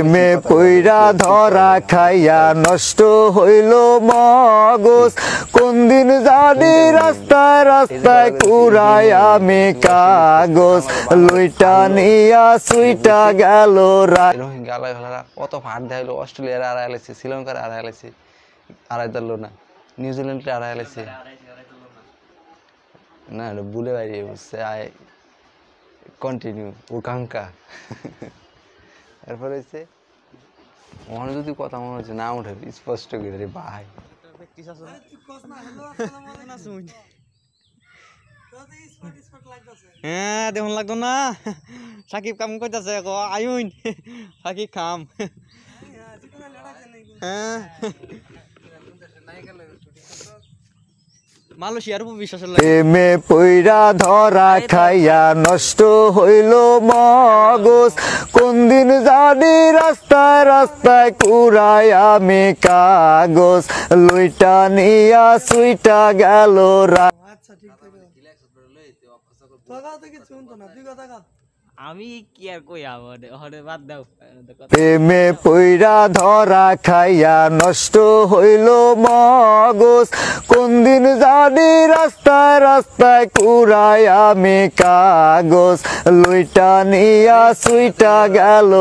প্রেমে পইরা ধরা খাইয়া নষ্ট হইল মগজ, কোন দিন জানি রাস্তায় রাস্তায় কুড়াই আমি কাগজ, লইটা নিয়া সুইটা গেল রোহিঙ্গা আলাই ভালারা কত ফাট দেখাইলো, অস্ট্রেলিয়ার আড়াই লাইছে, শ্রীলঙ্কার আড়াই লাইছে, আড়াই ধরলো না, নিউজিল্যান্ডের আড়াই লাইছে না, বুলে বাইরে বসছে আয় কন্টিনিউ উকাঙ্কা। এরপর হচ্ছে মনে যদি কথা মনে হচ্ছে না উঠে স্পষ্ট করে রে ভাই হ্যাঁ দেখুন লাগতো না, সাকিব কাম করতেছে আয়ুন সাকিব খাম। হ্যাঁ মালয়েশিয়ার উপর বিশ্বাস প্রেমে পইরা ধরা খাইয়া নষ্ট হইল মগজ, কোন দিন জানি রাস্তায় রাস্তায় কুড়াই আমি কাগজ, লইটা নিয়া সুইটা গেল আমি কি আর কই হরে বাদ দাও। প্রেমে পইরা ধরা খাইয়া নষ্ট হইল মগজ, কোন দিন জানি রাস্তায় রাস্তায় কুড়াই আমি কাগজ, লইটা নিয়া সুইটা গেল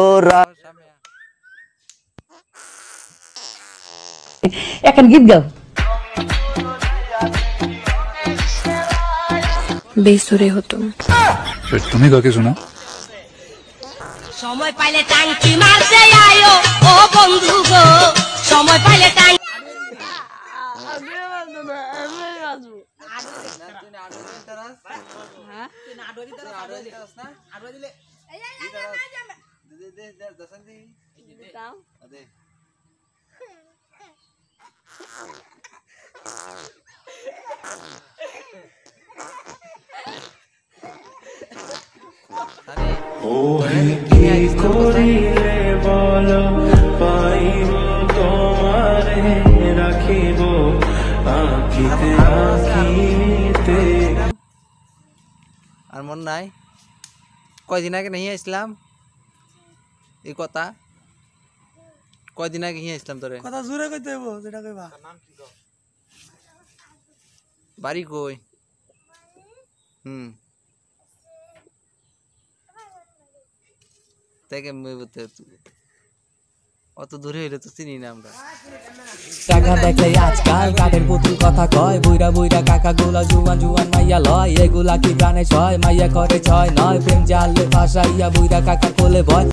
এখন গীত গাও। বেসুরে হতো তুমি কাকে শোনা? সময় পাইলে টাঙ্কি মারতে আয়ো ও বন্ধু গো, সময় পাইলে টাঙ্কি আর মন নাই কয়দিন আগে नहीं আসলাম এই কথা, কয়দিন আগে হি আসলাম তোরে কথা জোরে কইতে হইব যেটা কইবা। বাড়ি কই? থেকে অত দূরে হইলে তো চিনি না আমরা। টাকা দেখলে আজকাল কাঠের পুতুল কথা কয়, বুইরা বুইরা কাকা গুলা জুয়ান জুয়ান মাইয়া লয়, এগুলা কি প্রাণে ছয়, মাইয়া করে ছয় নয়, প্রেম জালে ফাঁসাইয়া বুইরা কাকা কোলে ভয়।